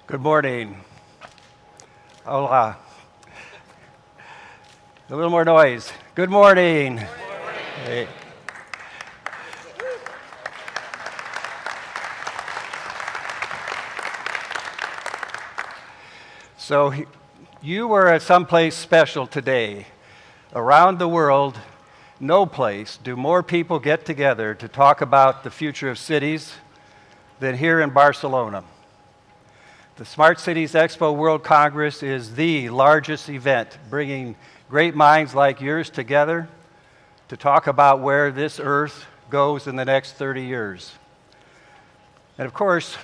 Good morning. Hola. A little more noise. Good morning. Good morning. Hey. So you were at someplace special today. Around the world, no place do more people get together to talk about the future of cities than here in Barcelona. The Smart Cities Expo World Congress is the largest event, bringing great minds like yours together to talk about where this earth goes in the next 30 years. And of course,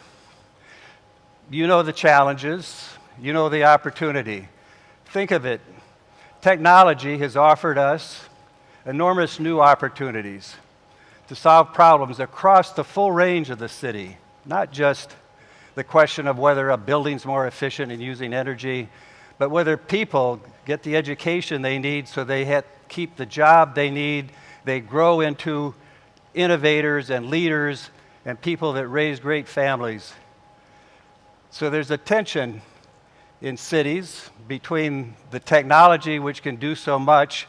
you know the challenges, you know the opportunity. Think of it. Technology has offered us enormous new opportunities to solve problems across the full range of the city, not just the question of whether a building's more efficient in using energy, but whether people get the education they need so they keep the job they need, they grow into innovators and leaders and people that raise great families. So there's a tension in cities between the technology which can do so much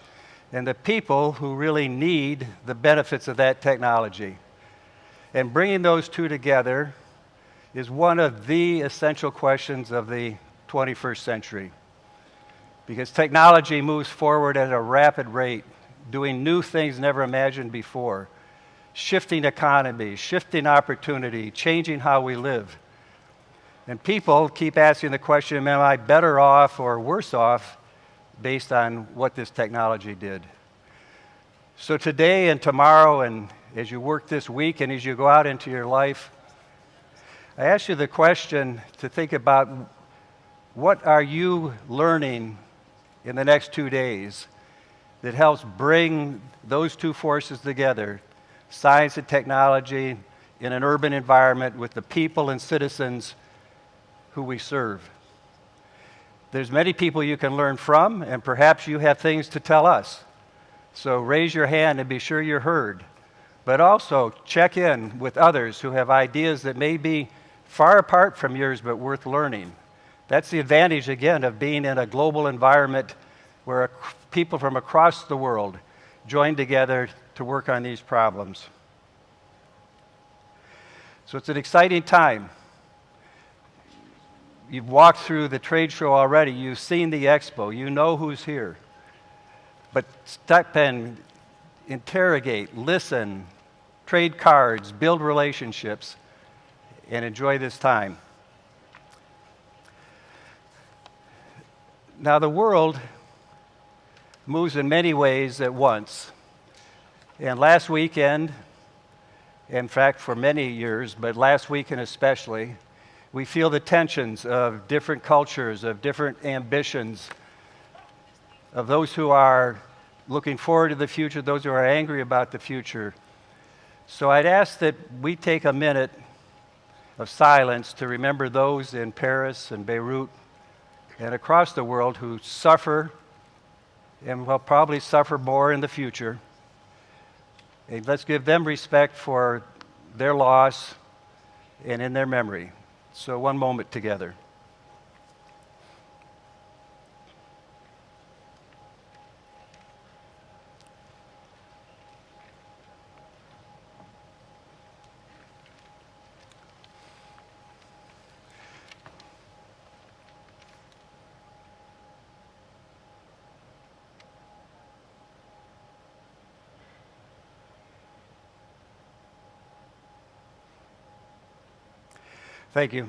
and the people who really need the benefits of that technology. And bringing those two together is one of the essential questions of the 21st century. Because technology moves forward at a rapid rate, doing new things never imagined before, shifting economy, shifting opportunity, changing how we live. And people keep asking the question, am I better off or worse off based on what this technology did? So today and tomorrow, and as you work this week and as you go out into your life, I ask you the question to think about, what are you learning in the next 2 days that helps bring those two forces together, science and technology, in an urban environment with the people and citizens who we serve? There's many people you can learn from, and perhaps you have things to tell us. So raise your hand and be sure you're heard. But also check in with others who have ideas that may be far apart from yours but worth learning. That's the advantage, again, of being in a global environment where people from across the world join together to work on these problems. So it's an exciting time. You've walked through the trade show already. You've seen the expo. You know who's here. But step in, interrogate, listen, trade cards, build relationships, and enjoy this time. Now, the world moves in many ways at once. And last weekend, in fact, for many years, but last weekend especially, we feel the tensions of different cultures, of different ambitions, of those who are looking forward to the future, those who are angry about the future. So I'd ask that we take a minute of silence to remember those in Paris and Beirut and across the world who suffer and will probably suffer more in the future. And let's give them respect for their loss and in their memory. So one moment together. Thank you.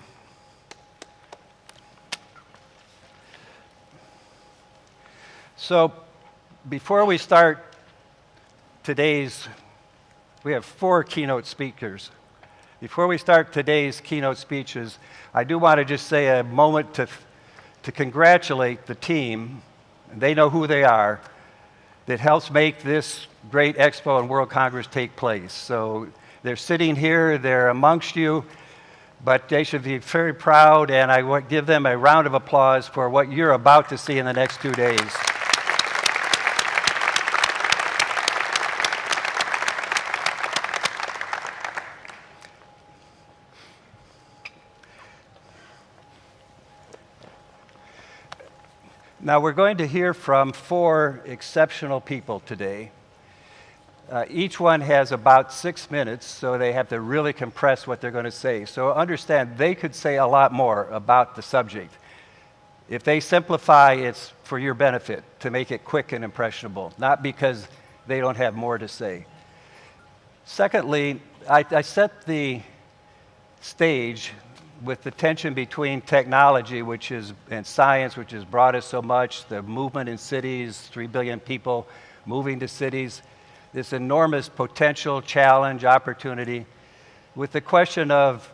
So, before we start we have 4 keynote speakers. Before we start today's keynote speeches, I do want to just say a moment to congratulate the team, and they know who they are, that helps make this great Expo and World Congress take place. So, they're sitting here, they're amongst you, but they should be very proud, and I want to give them a round of applause for what you're about to see in the next 2 days. Now, we're going to hear from 4 exceptional people today. Each one has about 6 minutes, so they have to really compress what they're going to say. So understand, they could say a lot more about the subject. If they simplify, it's for your benefit, to make it quick and impressionable, not because they don't have more to say. Secondly, I set the stage with the tension between technology, and science, which has brought us so much, the movement in cities, 3 billion people moving to cities, this enormous potential, challenge, opportunity, with the question of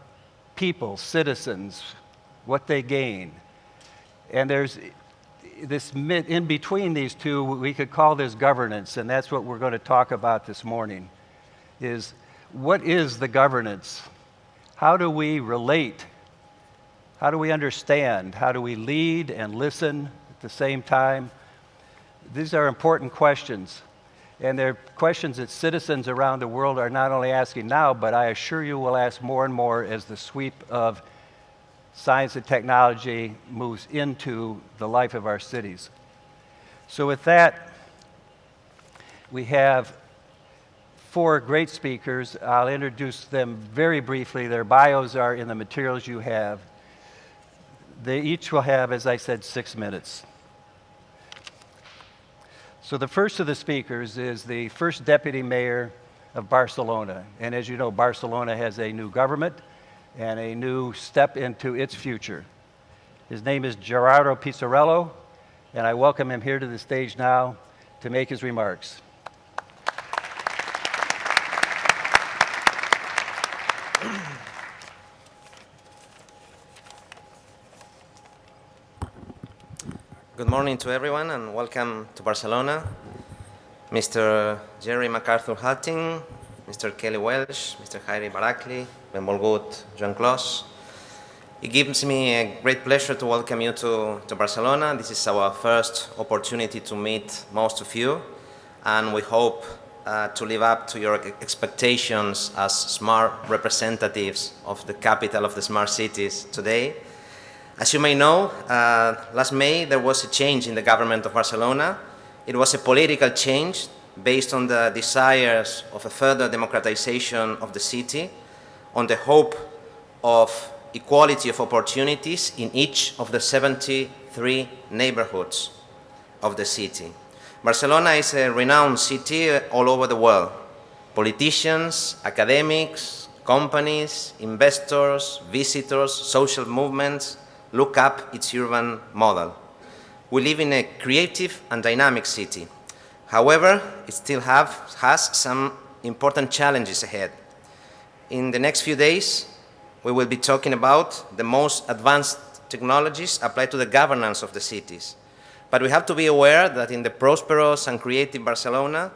people, citizens, what they gain. And there's this in between these two, we could call this governance, and that's what we're going to talk about this morning, is what is the governance? How do we relate? How do we understand? How do we lead and listen at the same time? These are important questions. And they're questions that citizens around the world are not only asking now, but I assure you will ask more and more as the sweep of science and technology moves into the life of our cities. So with that, we have 4 great speakers. I'll introduce them very briefly. Their bios are in the materials you have. They each will have, as I said, 6 minutes. So the first of the speakers is the first deputy mayor of Barcelona. And as you know, Barcelona has a new government and a new step into its future. His name is Gerardo Pisarello, and I welcome him here to the stage now to make his remarks. Good morning to everyone and welcome to Barcelona. Mr. Jerry MacArthur Hultin, Mr. Kelly Welsh, Mr. Hayri Baraçli, benvolgut Joan Clos. It gives me a great pleasure to welcome you to Barcelona. This is our first opportunity to meet most of you, and we hope to live up to your expectations as smart representatives of the capital of the smart cities today. As you may know, last May there was a change in the government of Barcelona. It was a political change based on the desires of a further democratization of the city, on the hope of equality of opportunities in each of the 73 neighborhoods of the city. Barcelona is a renowned city all over the world. Politicians, academics, companies, investors, visitors, social movements, look up its urban model. We live in a creative and dynamic city. However, it still has some important challenges ahead. In the next few days, we will be talking about the most advanced technologies applied to the governance of the cities. But we have to be aware that in the prosperous and creative Barcelona,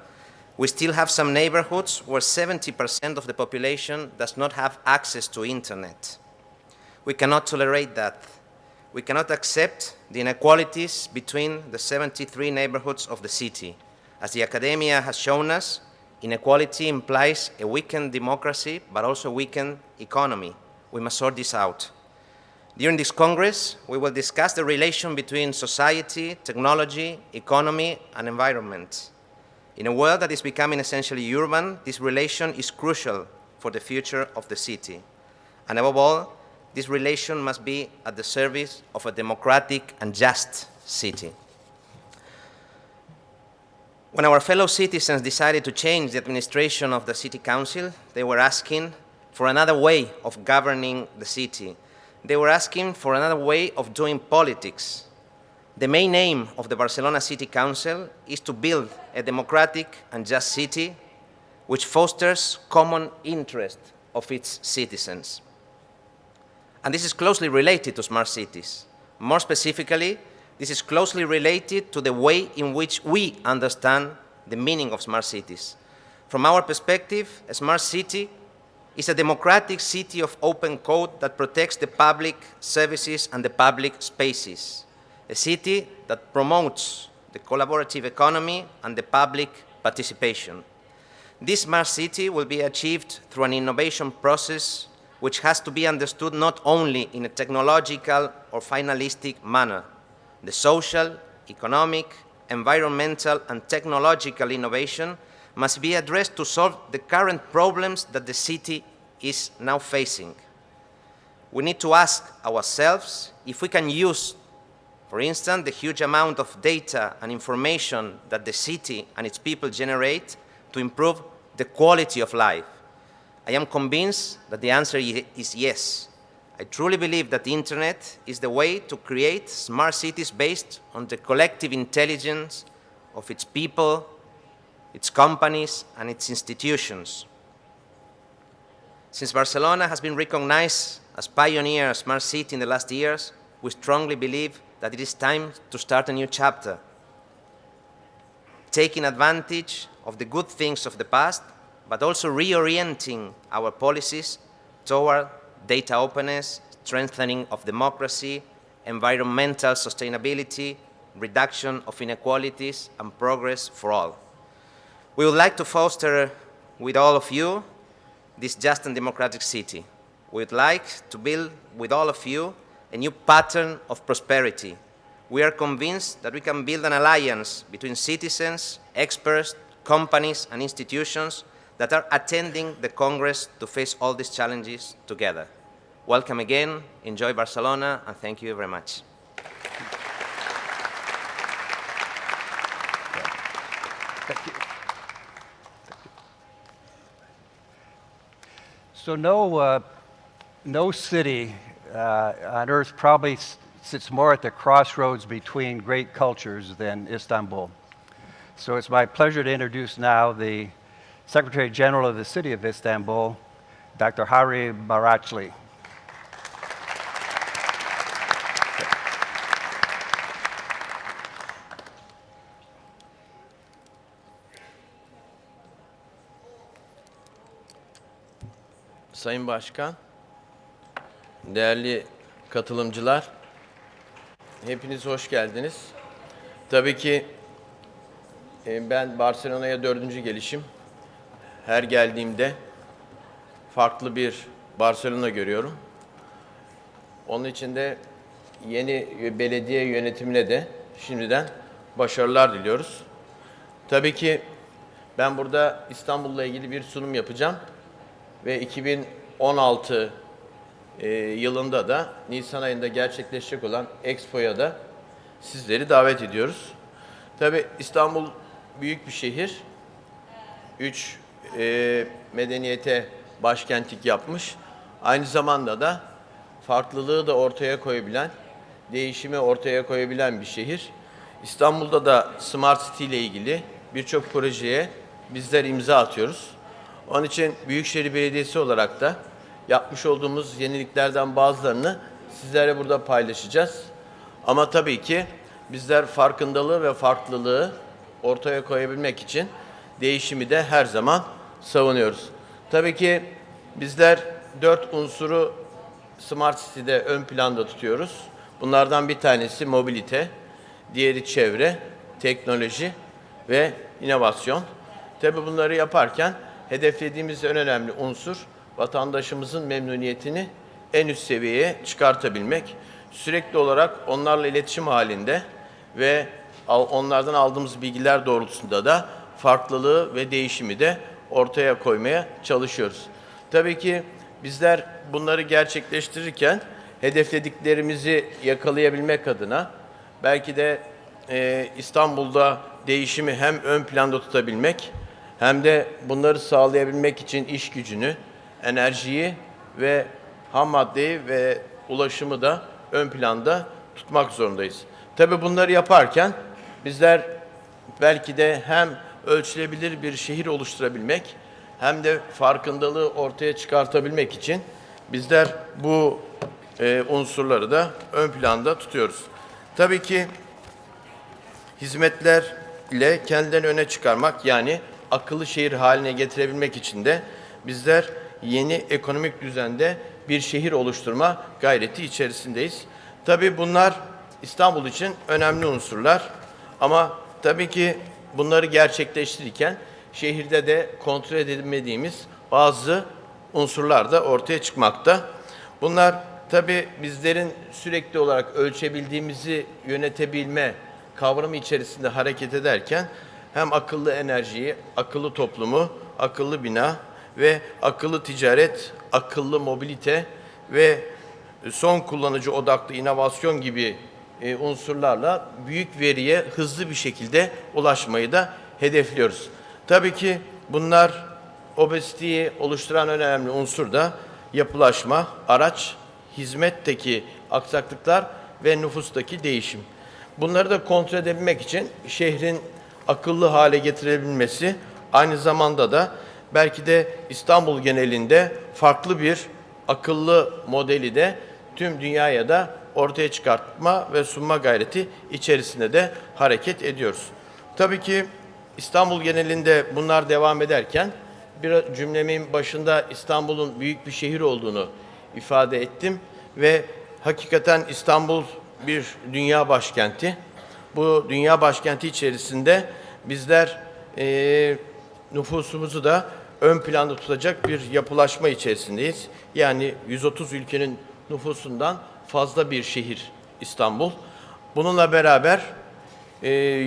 we still have some neighborhoods where 70% of the population does not have access to internet. We cannot tolerate that. We cannot accept the inequalities between the 73 neighborhoods of the city. As the academia has shown us, inequality implies a weakened democracy, but also a weakened economy. We must sort this out. During this Congress, we will discuss the relation between society, technology, economy, and environment. In a world that is becoming essentially urban, this relation is crucial for the future of the city. And above all, this relation must be at the service of a democratic and just city. When our fellow citizens decided to change the administration of the city council, they were asking for another way of governing the city. They were asking for another way of doing politics. The main aim of the Barcelona City Council is to build a democratic and just city which fosters common interest of its citizens. And this is closely related to smart cities. More specifically, this is closely related to the way in which we understand the meaning of smart cities. From our perspective, a smart city is a democratic city of open code that protects the public services and the public spaces. A city that promotes the collaborative economy and the public participation. This smart city will be achieved through an innovation process which has to be understood not only in a technological or finalistic manner. The social, economic, environmental, and technological innovation must be addressed to solve the current problems that the city is now facing. We need to ask ourselves if we can use, for instance, the huge amount of data and information that the city and its people generate to improve the quality of life. I am convinced that the answer is yes. I truly believe that the internet is the way to create smart cities based on the collective intelligence of its people, its companies, and its institutions. Since Barcelona has been recognized as pioneer smart city in the last years, we strongly believe that it is time to start a new chapter, taking advantage of the good things of the past, but also reorienting our policies toward data openness, strengthening of democracy, environmental sustainability, reduction of inequalities, and progress for all. We would like to foster with all of you this just and democratic city. We would like to build with all of you a new pattern of prosperity. We are convinced that we can build an alliance between citizens, experts, companies, and institutions that are attending the Congress to face all these challenges together. Welcome again, enjoy Barcelona, and thank you very much. Thank you. So no city on earth probably sits more at the crossroads between great cultures than Istanbul. So it's my pleasure to introduce now the Secretary General of the City of Istanbul, Dr. Hayri Baraçli. Sayın Başkan, değerli katılımcılar, hepiniz hoş geldiniz. Tabii ki ben Barcelona'ya 4. gelişim. Her geldiğimde farklı bir Barcelona görüyorum. Onun için de yeni belediye yönetimine de şimdiden başarılar diliyoruz. Tabii ki ben burada İstanbul'la ilgili bir sunum yapacağım. Ve 2016 yılında da Nisan ayında gerçekleşecek olan Expo'ya da sizleri davet ediyoruz. Tabii İstanbul büyük bir şehir. 3 medeniyete başkentlik yapmış. Aynı zamanda da farklılığı da ortaya koyabilen, değişimi ortaya koyabilen bir şehir. İstanbul'da da Smart City ile ilgili birçok projeye bizler imza atıyoruz. Onun için Büyükşehir Belediyesi olarak da yapmış olduğumuz yeniliklerden bazılarını sizlerle burada paylaşacağız. Ama tabii ki bizler farkındalığı ve farklılığı ortaya koyabilmek için değişimi de her zaman savunuyoruz. Tabii ki bizler 4 unsuru Smart City'de ön planda tutuyoruz. Bunlardan bir tanesi mobilite, diğeri çevre, teknoloji ve inovasyon. Tabii bunları yaparken hedeflediğimiz en önemli unsur vatandaşımızın memnuniyetini en üst seviyeye çıkartabilmek. Sürekli olarak onlarla iletişim halinde ve onlardan aldığımız bilgiler doğrultusunda da farklılığı ve değişimi de ortaya koymaya çalışıyoruz. Tabii ki bizler bunları gerçekleştirirken hedeflediklerimizi yakalayabilmek adına belki de İstanbul'da değişimi hem ön planda tutabilmek hem de bunları sağlayabilmek için iş gücünü, enerjiyi ve ham maddeyi ve ulaşımı da ön planda tutmak zorundayız. Tabii bunları yaparken bizler belki de hem ölçülebilir bir şehir oluşturabilmek hem de farkındalığı ortaya çıkartabilmek için bizler bu unsurları da ön planda tutuyoruz. Tabii ki hizmetler ile kendilerini öne çıkarmak, yani akıllı şehir haline getirebilmek için de bizler yeni ekonomik düzende bir şehir oluşturma gayreti içerisindeyiz. Tabii bunlar İstanbul için önemli unsurlar ama tabii ki bunları gerçekleştirirken şehirde de kontrol edilmediğimiz bazı unsurlar da ortaya çıkmakta. Bunlar tabii bizlerin sürekli olarak ölçebildiğimizi yönetebilme kavramı içerisinde hareket ederken hem akıllı enerjiyi, akıllı toplumu, akıllı bina ve akıllı ticaret, akıllı mobilite ve son kullanıcı odaklı inovasyon gibi unsurlarla büyük veriye hızlı bir şekilde ulaşmayı da hedefliyoruz. Tabii ki bunlar obeziteyi oluşturan önemli unsur da yapılaşma, araç, hizmetteki aksaklıklar ve nüfustaki değişim. Bunları da kontrol edebilmek için şehrin akıllı hale getirebilmesi, aynı zamanda da belki de İstanbul genelinde farklı bir akıllı modeli de tüm dünyaya da ortaya çıkartma ve sunma gayreti içerisinde de hareket ediyoruz. Tabii ki İstanbul genelinde bunlar devam ederken bir cümlemin başında İstanbul'un büyük bir şehir olduğunu ifade ettim ve hakikaten İstanbul bir dünya başkenti. Bu dünya başkenti içerisinde bizler nüfusumuzu da ön planda tutacak bir yapılaşma içerisindeyiz. Yani 130 ülkenin nüfusundan fazla bir şehir İstanbul. Bununla beraber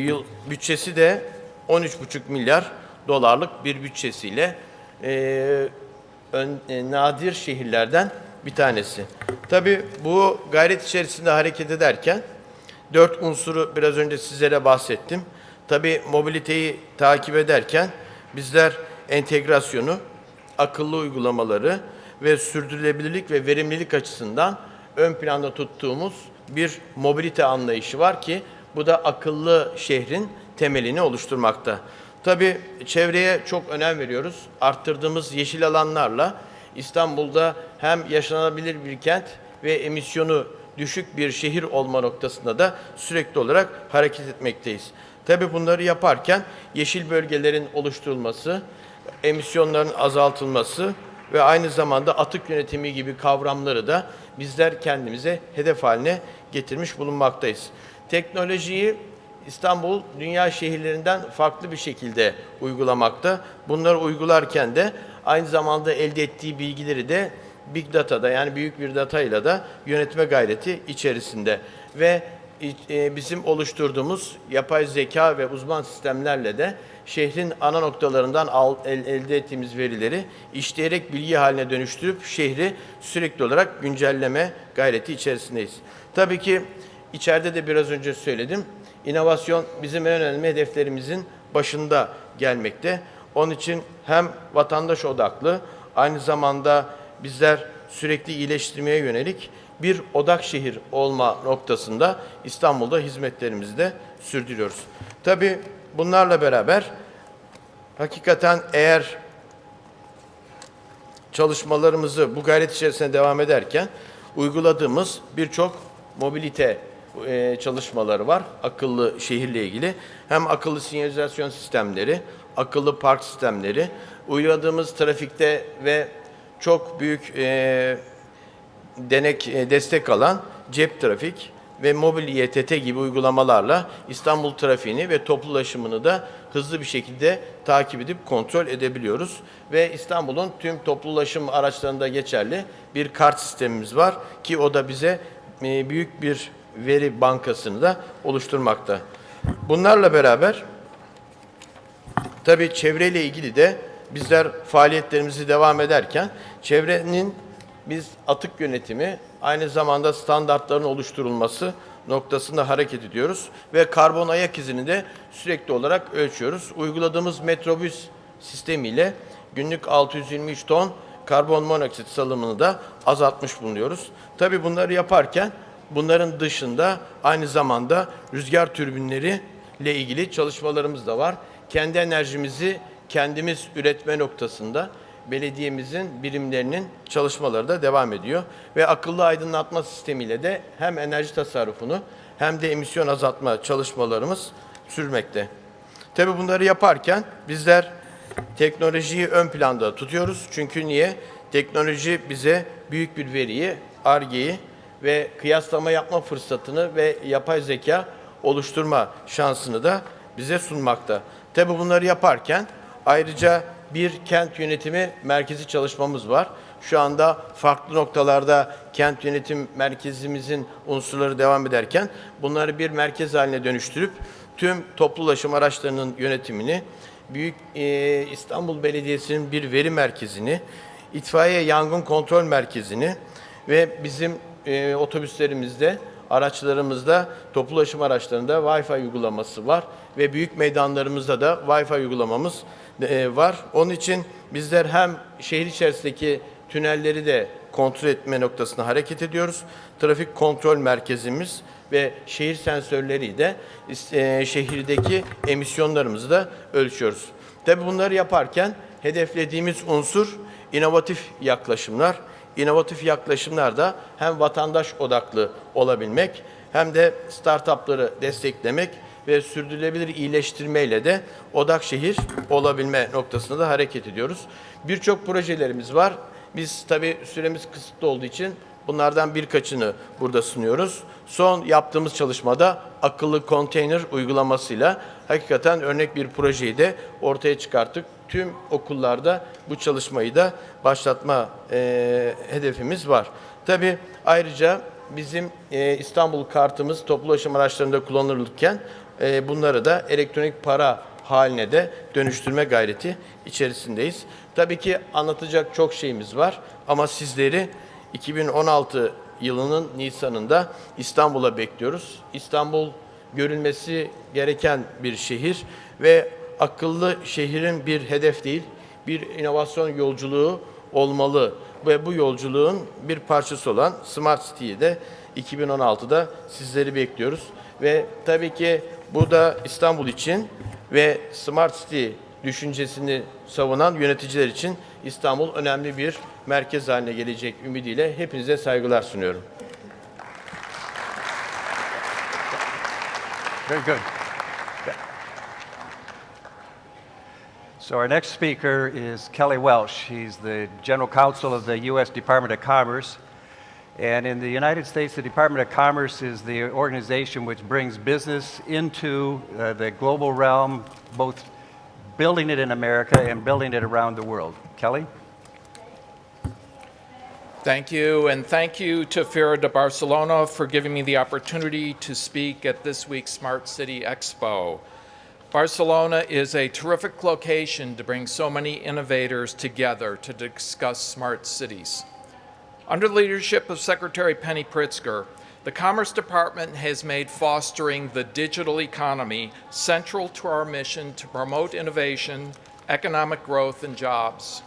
yıl bütçesi de 13,5 milyar dolarlık bir bütçesiyle nadir şehirlerden bir tanesi. Tabii bu gayret içerisinde hareket ederken 4 unsuru biraz önce sizlere bahsettim. Tabii mobiliteyi takip ederken bizler entegrasyonu, akıllı uygulamaları ve sürdürülebilirlik ve verimlilik açısından ön planda tuttuğumuz bir mobilite anlayışı var ki bu da akıllı şehrin temelini oluşturmakta. Tabii çevreye çok önem veriyoruz. Arttırdığımız yeşil alanlarla İstanbul'da hem yaşanabilir bir kent ve emisyonu düşük bir şehir olma noktasında da sürekli olarak hareket etmekteyiz. Tabii bunları yaparken yeşil bölgelerin oluşturulması, emisyonların azaltılması ve aynı zamanda atık yönetimi gibi kavramları da bizler kendimize hedef haline getirmiş bulunmaktayız. Teknolojiyi İstanbul dünya şehirlerinden farklı bir şekilde uygulamakta. Bunları uygularken de aynı zamanda elde ettiği bilgileri de Big Data'da yani büyük bir datayla da yönetme gayreti içerisinde ve bizim oluşturduğumuz yapay zeka ve uzman sistemlerle de şehrin ana noktalarından elde ettiğimiz verileri işleyerek bilgi haline dönüştürüp şehri sürekli olarak güncelleme gayreti içerisindeyiz. Tabii ki içeride de biraz önce söyledim. İnovasyon bizim en önemli hedeflerimizin başında gelmekte. Onun için hem vatandaş odaklı, aynı zamanda bizler sürekli iyileştirmeye yönelik bir odak şehir olma noktasında İstanbul'da hizmetlerimizi de sürdürüyoruz. Tabii bunlarla beraber hakikaten eğer çalışmalarımızı bu gayret içerisinde devam ederken uyguladığımız birçok mobilite çalışmaları var akıllı şehirle ilgili. Hem akıllı sinyalizasyon sistemleri, akıllı park sistemleri, uyguladığımız trafikte ve çok büyük destek alan cep trafik ve mobil İETT gibi uygulamalarla İstanbul trafiğini ve toplu ulaşımını da hızlı bir şekilde takip edip kontrol edebiliyoruz. Ve İstanbul'un tüm toplu ulaşım araçlarında geçerli bir kart sistemimiz var ki o da bize büyük bir veri bankasını da oluşturmakta. Bunlarla beraber tabii çevreyle ilgili de bizler faaliyetlerimizi devam ederken çevrenin biz atık yönetimi aynı zamanda standartların oluşturulması noktasında hareket ediyoruz ve karbon ayak izini de sürekli olarak ölçüyoruz. Uyguladığımız metrobüs sistemiyle günlük 623 ton karbon monoksit salımını da azaltmış bulunuyoruz. Tabii bunları yaparken bunların dışında aynı zamanda rüzgar türbinleri ile ilgili çalışmalarımız da var. Kendi enerjimizi kendimiz üretme noktasında belediyemizin birimlerinin çalışmaları da devam ediyor. Ve akıllı aydınlatma sistemiyle de hem enerji tasarrufunu hem de emisyon azaltma çalışmalarımız sürmekte. Tabii bunları yaparken bizler teknolojiyi ön planda tutuyoruz. Çünkü niye? Teknoloji bize büyük bir veriyi, Ar-Ge'yi ve kıyaslama yapma fırsatını ve yapay zeka oluşturma şansını da bize sunmakta. Tabii bunları yaparken ayrıca bir kent yönetimi merkezi çalışmamız var. Şu anda farklı noktalarda kent yönetim merkezimizin unsurları devam ederken bunları bir merkez haline dönüştürüp tüm toplu ulaşım araçlarının yönetimini, İstanbul Belediyesi'nin bir veri merkezini, itfaiye yangın kontrol merkezini ve bizim otobüslerimizde, araçlarımızda, toplu ulaşım araçlarında Wi-Fi uygulaması var ve büyük meydanlarımızda da Wi-Fi uygulamamız var. Onun için bizler hem şehir içerisindeki tünelleri de kontrol etme noktasına hareket ediyoruz. Trafik kontrol merkezimiz ve şehir sensörleriyle de şehirdeki emisyonlarımızı da ölçüyoruz. Tabii bunları yaparken hedeflediğimiz unsur inovatif yaklaşımlar. İnovatif yaklaşımlar da hem vatandaş odaklı olabilmek hem de startupları desteklemek ve sürdürülebilir iyileştirmeyle de odak şehir olabilme noktasında da hareket ediyoruz. Birçok projelerimiz var. Biz tabii süremiz kısıtlı olduğu için bunlardan birkaçını burada sunuyoruz. Son yaptığımız çalışmada akıllı konteyner uygulamasıyla hakikaten örnek bir projeyi de ortaya çıkarttık. Tüm okullarda bu çalışmayı da başlatma hedefimiz var. Tabii ayrıca bizim İstanbul kartımız toplu ulaşım araçlarında kullanılırken bunları da elektronik para haline de dönüştürme gayreti içerisindeyiz. Tabii ki anlatacak çok şeyimiz var ama sizleri 2016 yılının Nisan'ında İstanbul'a bekliyoruz. İstanbul görülmesi gereken bir şehir ve akıllı şehrin bir hedef değil, bir inovasyon yolculuğu olmalı ve bu yolculuğun bir parçası olan Smart City'yi de 2016'da sizleri bekliyoruz. Ve tabii ki bu da İstanbul için ve Smart City düşüncesini savunan yöneticiler için İstanbul önemli bir merkez haline gelecek ümidiyle hepinize saygılar sunuyorum. Very good. So our next speaker is Kelly Welsh. He's the General Counsel of the U.S. Department of Commerce. And in the United States, the Department of Commerce is the organization which brings business into the global realm, both building it in America and building it around the world. Kelly? Thank you, and thank you to Feira de Barcelona for giving me the opportunity to speak at this week's Smart City Expo. Barcelona is a terrific location to bring so many innovators together to discuss smart cities. Under the leadership of Secretary Penny Pritzker, the Commerce Department has made fostering the digital economy central to our mission to promote innovation, economic growth, and jobs.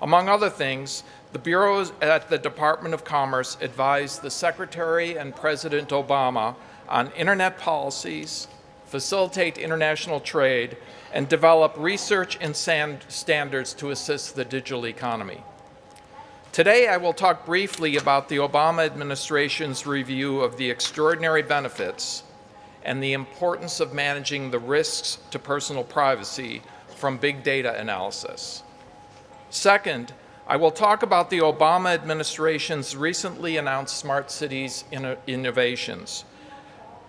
Among other things, the bureaus at the Department of Commerce advised the Secretary and President Obama on internet policies, facilitate international trade, and develop research and standards to assist the digital economy. Today, I will talk briefly about the Obama administration's review of the extraordinary benefits and the importance of managing the risks to personal privacy from big data analysis. Second, I will talk about the Obama administration's recently announced Smart Cities innovations.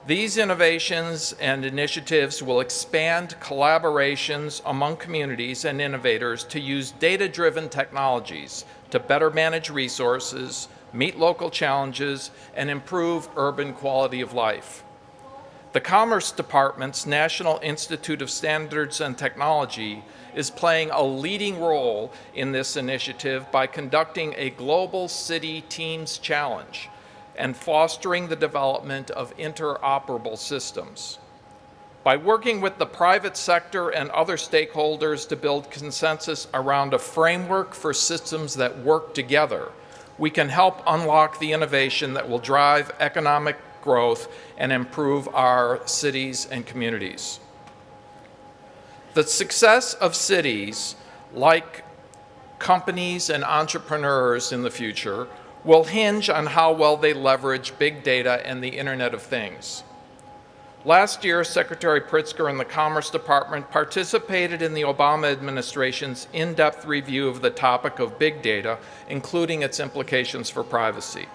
These innovations and initiatives will expand collaborations among communities and innovators to use data-driven technologies to better manage resources, meet local challenges, and improve urban quality of life. The Commerce Department's National Institute of Standards and Technology is playing a leading role in this initiative by conducting a Global City Teams Challenge and fostering the development of interoperable systems. By working with the private sector and other stakeholders to build consensus around a framework for systems that work together, we can help unlock the innovation that will drive economic growth and improve our cities and communities. The success of cities, like companies and entrepreneurs in the future, will hinge on how well they leverage big data and the Internet of Things. Last year, Secretary Pritzker and the Commerce Department participated in the Obama administration's in-depth review of the topic of big data, including its implications for privacy.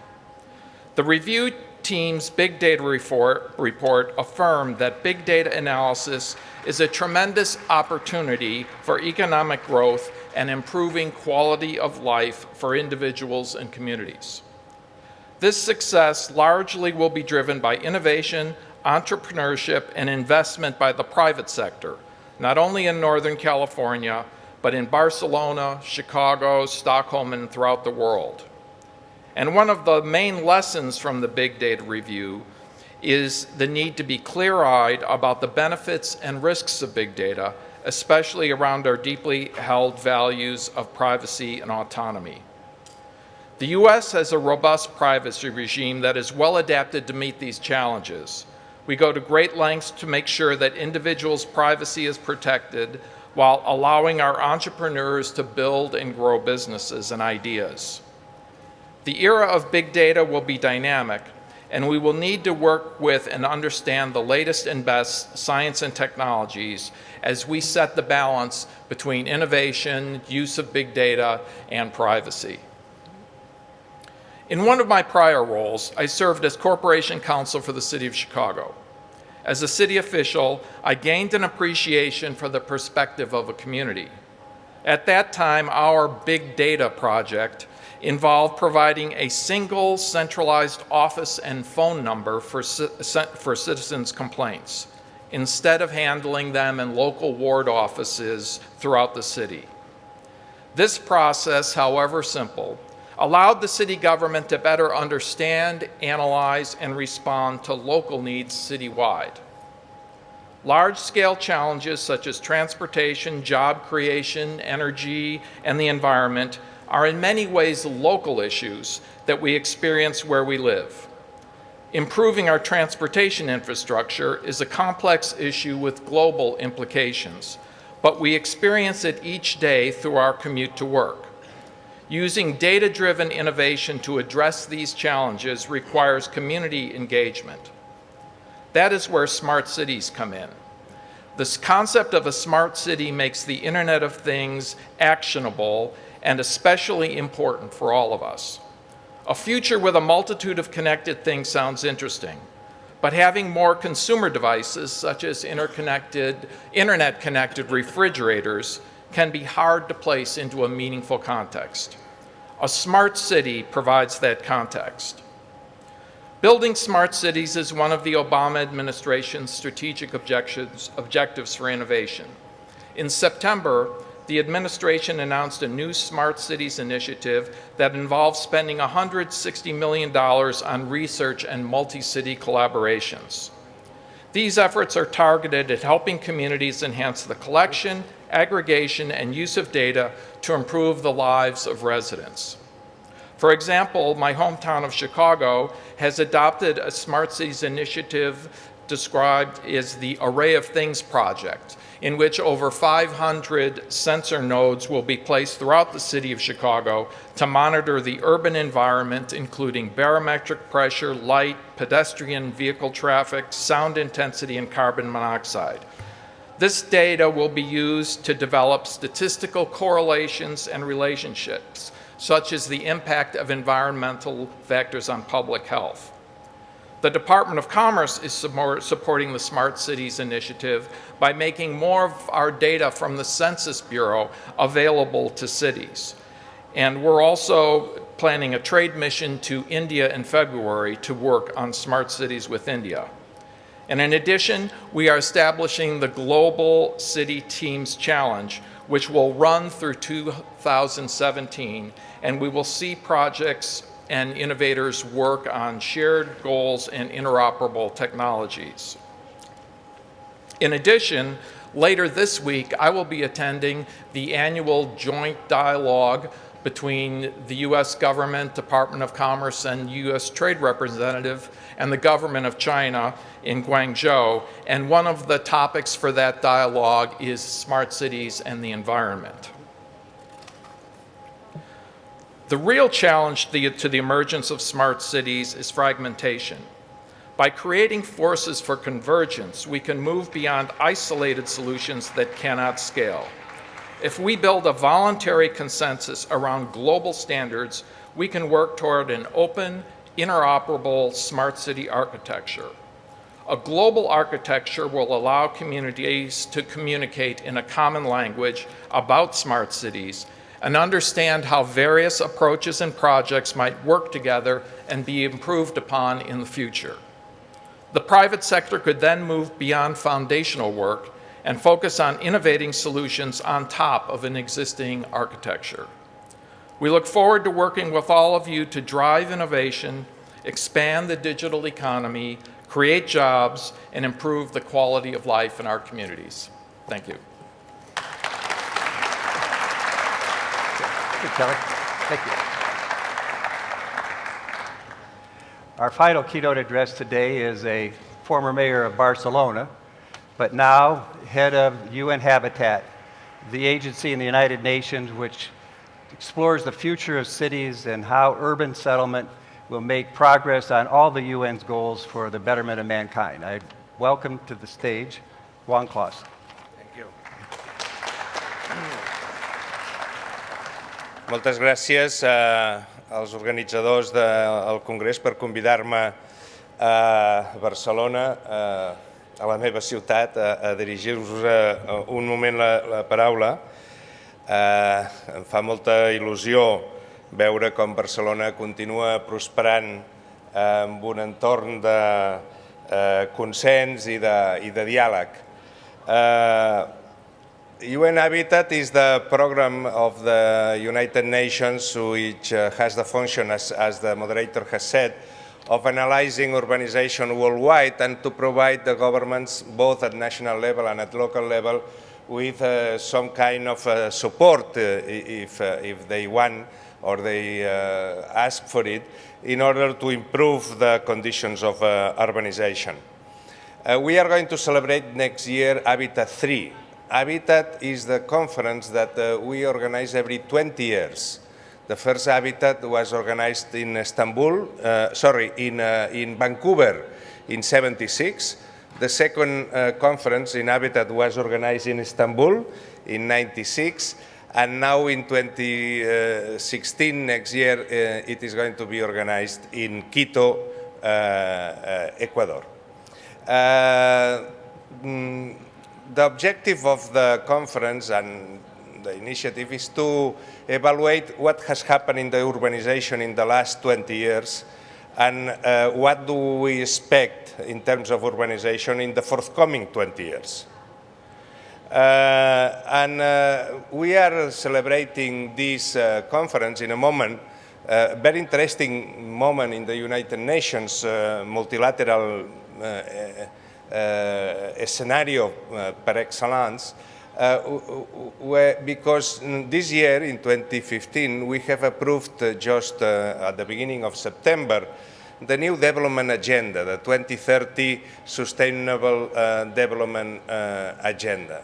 The review team's Big Data report affirmed that big data analysis is a tremendous opportunity for economic growth and improving quality of life for individuals and communities. This success largely will be driven by innovation, entrepreneurship, and investment by the private sector, not only in Northern California, but in Barcelona, Chicago, Stockholm, and throughout the world. And one of the main lessons from the Big Data review is the need to be clear-eyed about the benefits and risks of big data, especially around our deeply held values of privacy and autonomy. The US has a robust privacy regime that is well adapted to meet these challenges. We go to great lengths to make sure that individuals' privacy is protected while allowing our entrepreneurs to build and grow businesses and ideas. The era of big data will be dynamic, and we will need to work with and understand the latest and best science and technologies as we set the balance between innovation, use of big data, and privacy. In one of my prior roles, I served as Corporation Counsel for the City of Chicago. As a city official, I gained an appreciation for the perspective of a community. At that time, our big data project involved providing a single centralized office and phone number for citizens' complaints, instead of handling them in local ward offices throughout the city. This process, however simple, allowed the city government to better understand, analyze, and respond to local needs citywide. Large-scale challenges such as transportation, job creation, energy, and the environment are in many ways local issues that we experience where we live. Improving our transportation infrastructure is a complex issue with global implications, but we experience it each day through our commute to work. Using data-driven innovation to address these challenges requires community engagement. That is where smart cities come in. This concept of a smart city makes the Internet of Things actionable and especially important for all of us. A future with a multitude of connected things sounds interesting, but having more consumer devices, such as internet-connected refrigerators, can be hard to place into a meaningful context. A smart city provides that context. Building smart cities is one of the Obama administration's strategic objectives for innovation. In September, the administration announced a new Smart Cities initiative that involves spending $160 million on research and multi-city collaborations. These efforts are targeted at helping communities enhance the collection, aggregation, and use of data to improve the lives of residents. For example, my hometown of Chicago has adopted a Smart Cities initiative described as the Array of Things project, in which over 500 sensor nodes will be placed throughout the city of Chicago to monitor the urban environment, including barometric pressure, light, pedestrian vehicle traffic, sound intensity, and carbon monoxide. This data will be used to develop statistical correlations and relationships, such as the impact of environmental factors on public health. The Department of Commerce is supporting the Smart Cities initiative by making more of our data from the Census Bureau available to cities. And we're also planning a trade mission to India in February to work on smart cities with India. And in addition, we are establishing the Global City Teams Challenge, which will run through 2017, and we will see projects and innovators work on shared goals and interoperable technologies. In addition, later this week, I will be attending the annual joint dialogue between the U.S. government, Department of Commerce, and U.S. Trade Representative and the government of China in Guangzhou. And one of the topics for that dialogue is smart cities and the environment. The real challenge to the emergence of smart cities is fragmentation. By creating forces for convergence, we can move beyond isolated solutions that cannot scale. If we build a voluntary consensus around global standards, we can work toward an open, interoperable smart city architecture. A global architecture will allow communities to communicate in a common language about smart cities and understand how various approaches and projects might work together and be improved upon in the future. The private sector could then move beyond foundational work and focus on innovating solutions on top of an existing architecture. We look forward to working with all of you to drive innovation, expand the digital economy, create jobs, and improve the quality of life in our communities. Thank you. Good, Kelly. Thank you. Our final keynote address today is a former mayor of Barcelona, but now head of UN Habitat, the agency in the United Nations which explores the future of cities and how urban settlement will make progress on all the UN's goals for the betterment of mankind. I welcome to the stage Joan Clos. Thank you. Moltes gràcies als organitzadors del Congrés per convidar-me a Barcelona, a la meva ciutat, a dirigir-vos un moment la paraula. Em fa molta il·lusió veure com Barcelona continua prosperant en un entorn de consens i de diàleg. UN Habitat is the program of the United Nations which has the function, as the moderator has said, of analyzing urbanization worldwide and to provide the governments, both at national level and at local level, with some kind of support if they want or they ask for it, in order to improve the conditions of urbanization. We are going to celebrate next year Habitat 3. Habitat is the conference that we organize every 20 years. The first Habitat was organized in Istanbul, in Vancouver in '76. The second conference in Habitat was organized in Istanbul in '96. And now in 2016, next year, it is going to be organized in Quito, Ecuador. The objective of the conference and the initiative is to evaluate what has happened in the urbanization in the last 20 years and what do we expect in terms of urbanization in the forthcoming 20 years. We are celebrating this conference in a moment, a very interesting moment in the United Nations multilateral scenario par excellence, because this year, in 2015, we have approved just at the beginning of September the new development agenda, the 2030 Sustainable Development Agenda.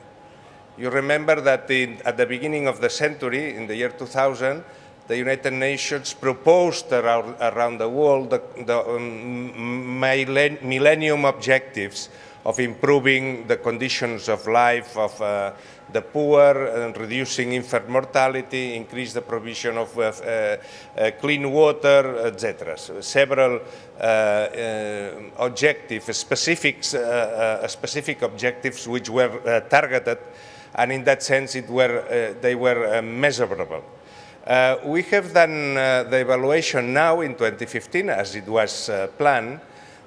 You remember that at the beginning of the century, in the year 2000, the United Nations proposed around the world the Millennium Objectives of improving the conditions of life of the poor, and reducing infant mortality, increase the provision of clean water, etc. So several objectives, specific objectives which were targeted, and in that sense they were measurable. We have done the evaluation now in 2015, as it was planned,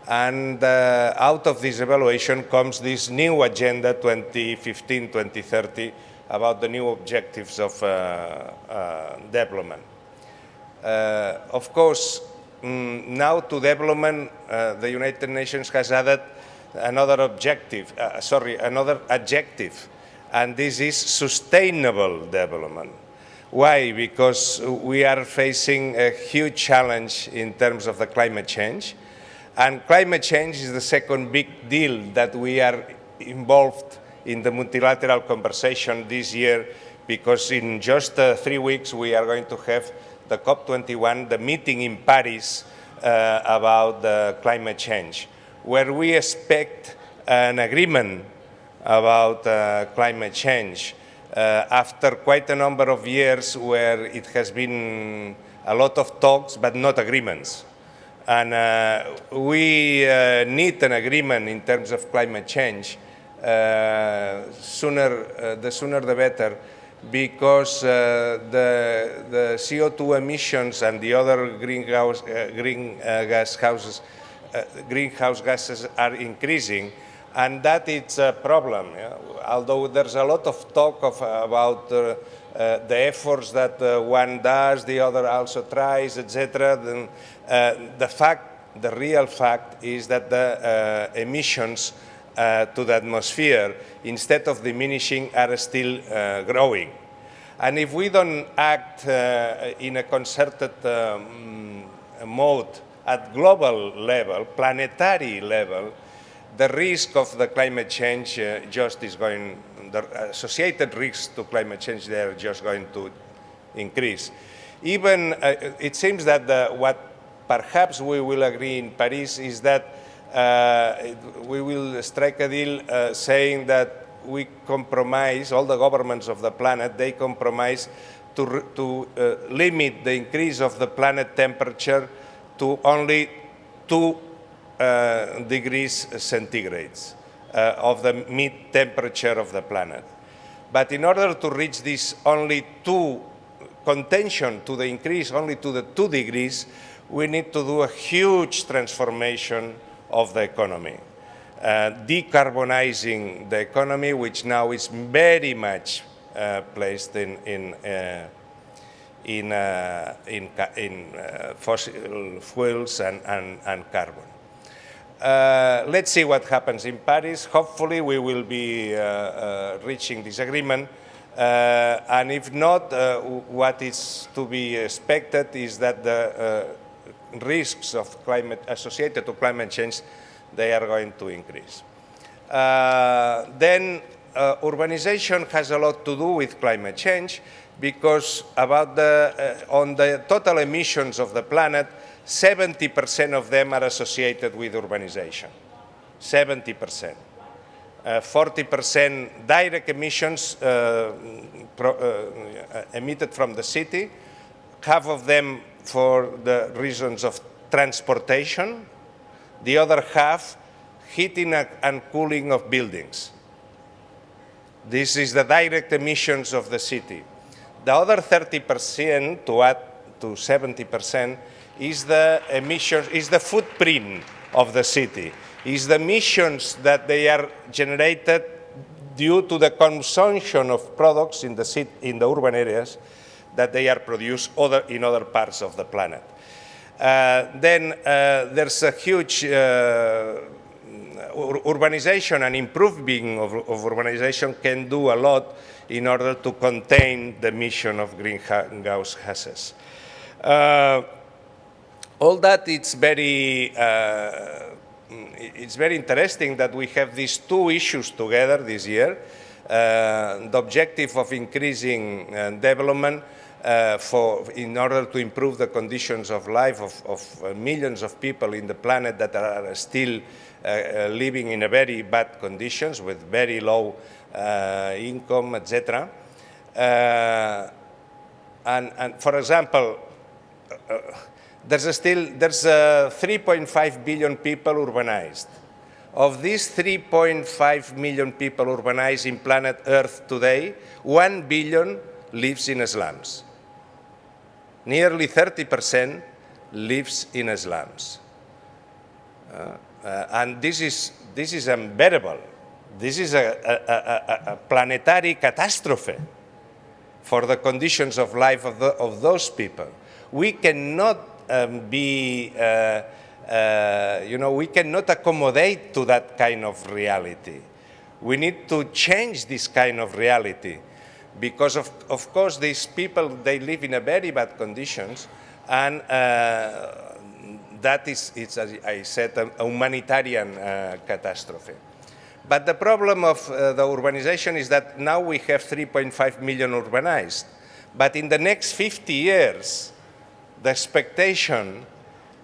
and out of this evaluation comes this new agenda 2015-2030 about the new objectives of development. Of course, now to development, the United Nations has added another another adjective, and this is sustainable development. Why? Because we are facing a huge challenge in terms of the climate change. And climate change is the second big deal that we are involved in the multilateral conversation this year, because in just 3 weeks we are going to have the COP21, the meeting in Paris about climate change, where we expect an agreement about climate change after quite a number of years where it has been a lot of talks but not agreements. And we need an agreement in terms of climate change. The sooner the better, because the CO2 emissions and the other greenhouse gases are increasing, and that is a problem. Yeah? Although there's a lot of talk about the efforts that one does, the other also tries, etc. Then the real fact is that the emissions to the atmosphere, instead of diminishing, are still growing. And if we don't act in a concerted mode at global level, planetary level, the risk of the climate change the associated risks to climate change, they are just going to increase. Even, it seems that what perhaps we will agree in Paris is that we will strike a deal saying that we compromise, all the governments of the planet, they compromise to limit the increase of the planet temperature to only 2 degrees centigrades of the mid-temperature of the planet. But in order to reach this contention to the increase only to the 2 degrees, we need to do a huge transformation of the economy. Decarbonizing the economy, which now is very much placed in fossil fuels and carbon. Let's see what happens in Paris. Hopefully we will be reaching this agreement. And if not, what is to be expected is that the risks of associated to climate change, they are going to increase. Then urbanization has a lot to do with climate change, because on the total emissions of the planet, 70% of them are associated with urbanization. 70%. 40% direct emissions emitted from the city, half of them for the reasons of transportation, the other half heating and cooling of buildings. This is the direct emissions of the city. The other 30%, to add to 70%, is the emissions, is the footprint of the city, is the emissions that they are generated due to the consumption of products in the urban areas that they are produced in other parts of the planet. Then there's a huge urbanization, and improving of urbanization can do a lot in order to contain the emission of greenhouse gases. All that, it's very interesting that we have these two issues together this year. The objective of increasing development in order to improve the conditions of life of millions of people in the planet that are still living in a very bad conditions with very low income, etc. And for example, there's 3.5 billion people urbanized. Of these 3.5 million people urbanized in planet Earth today, 1 billion lives in slums. Nearly 30% lives in slums. And this is unbearable. This is a planetary catastrophe for the conditions of life of those people. We cannot we cannot accommodate to that kind of reality. We need to change this kind of reality, because of course these people, they live in a very bad conditions, and that is, as I said, a humanitarian catastrophe. But the problem of the urbanization is that now we have 3.5 million urbanized, but in the next 50 years, the expectation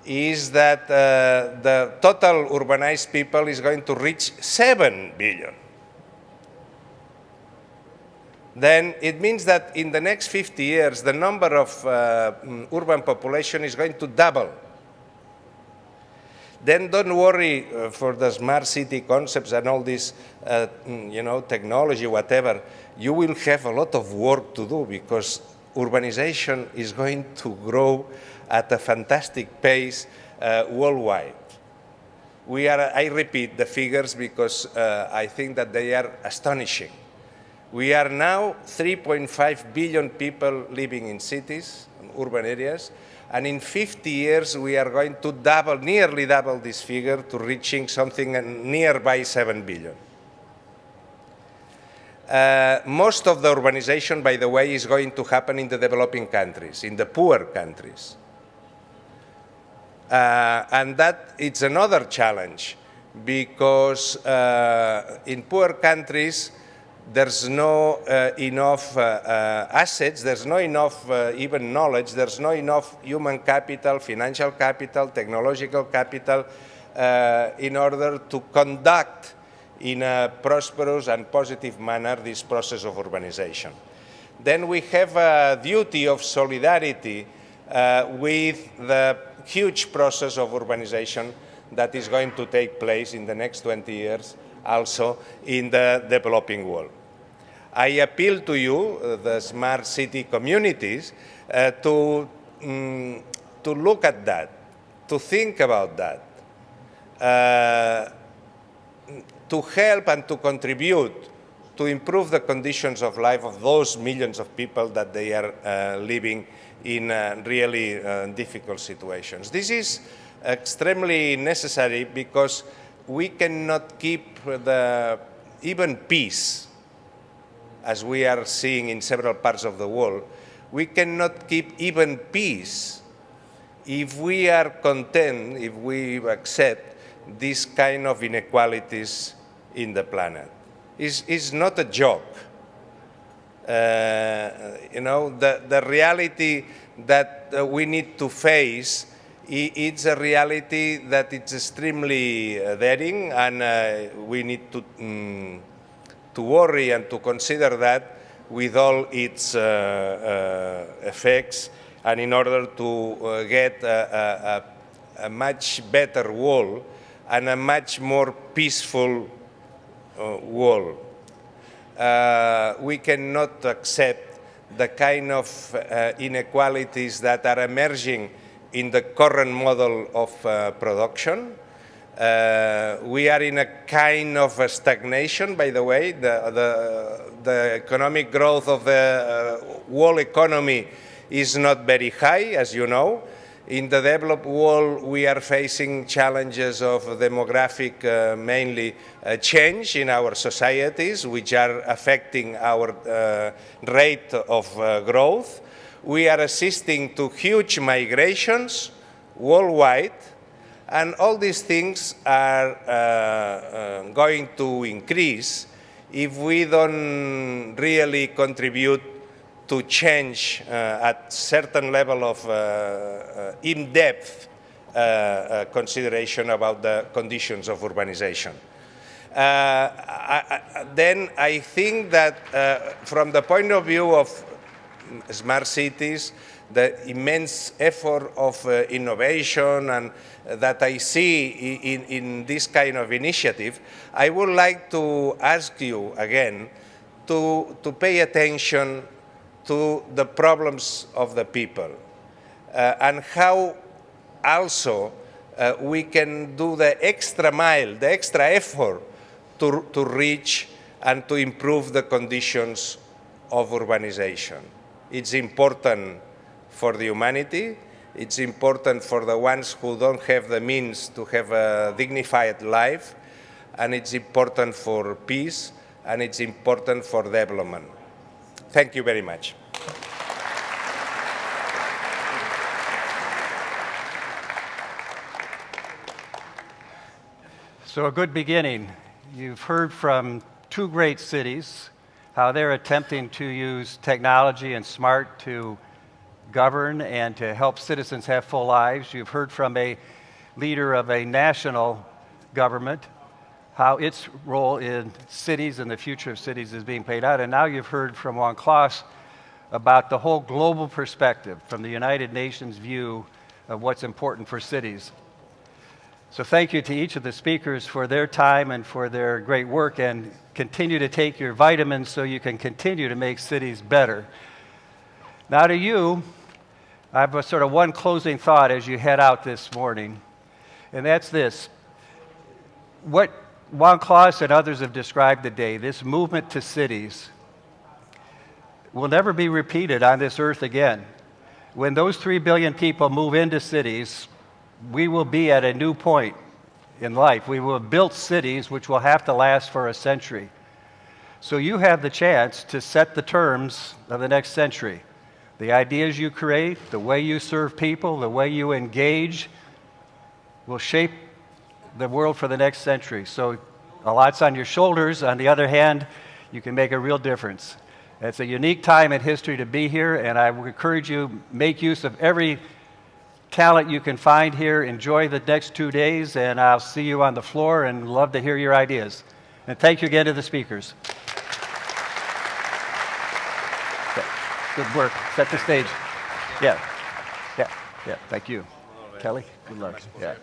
is that the total urbanized people is going to reach 7 billion. Then it means that in the next 50 years, the number of urban population is going to double. then don't worry for the smart city concepts and all this, technology, whatever. You will have a lot of work to do because urbanization is going to grow at a fantastic pace worldwide. I repeat the figures because I think that they are astonishing. We are now 3.5 billion people living in cities, urban areas, and in 50 years we are going to nearly double this figure to reaching something nearby 7 billion. Most of the urbanization, by the way, is going to happen in the developing countries, in the poor countries. And that it's another challenge because in poor countries, there's no enough assets, there's no enough even knowledge, there's no enough human capital, financial capital, technological capital in order to conduct in a prosperous and positive manner this process of urbanization. Then we have a duty of solidarity with the huge process of urbanization that is going to take place in the next 20 years also in the developing world. I appeal to you, the smart city communities, to look at that, to think about that, to help and to contribute to improve the conditions of life of those millions of people that they are living in really difficult situations. This is extremely necessary because we cannot keep even peace, as we are seeing in several parts of the world. We cannot keep even peace if we are content, if we accept this kind of inequalities in the planet. It's not a joke. The reality that we need to face, it's a reality that it's extremely daring, and we need to worry and to consider that with all its effects, and in order to get a much better world and a much more peaceful world. We cannot accept the kind of inequalities that are emerging in the current model of production. We are in a kind of a stagnation, by the way. The economic growth of the world economy is not very high, as you know. In the developed world, we are facing challenges of demographic, mainly change in our societies, which are affecting our rate of growth. We are assisting to huge migrations worldwide, and all these things are going to increase if we don't really contribute to change at certain level of in-depth consideration about the conditions of urbanization. Then I think that from the point of view of smart cities, the immense effort of innovation and that I see in this kind of initiative, I would like to ask you again to pay attention to the problems of the people and how also we can do the extra mile, the extra effort to reach and to improve the conditions of urbanization. It's important for the humanity, it's important for the ones who don't have the means to have a dignified life, and it's important for peace, and it's important for development. Thank you very much. So a good beginning. You've heard from two great cities, how they're attempting to use technology and smart to govern and to help citizens have full lives. You've heard from a leader of a national government, how its role in cities and the future of cities is being played out. And now you've heard from Joan Clos about the whole global perspective from the United Nations view of what's important for cities. So thank you to each of the speakers for their time and for their great work, and continue to take your vitamins so you can continue to make cities better. Now to you, I have a sort of one closing thought as you head out this morning, and that's this. What Joan Clos and others have described today, this movement to cities, will never be repeated on this earth again. When those 3 billion people move into cities, we will be at a new point in life. We will have built cities which will have to last for a century. So you have the chance to set the terms of the next century. The ideas you create, the way you serve people, the way you engage will shape the world for the next century. So a lot's on your shoulders. On the other hand, you can make a real difference. It's a unique time in history to be here, and I would encourage you, make use of every talent you can find here. Enjoy the next 2 days, and I'll see you on the floor and love to hear your ideas. And thank you again to the speakers. Good work. Set the stage. Yeah. Thank you. Kelly, good luck. Yeah.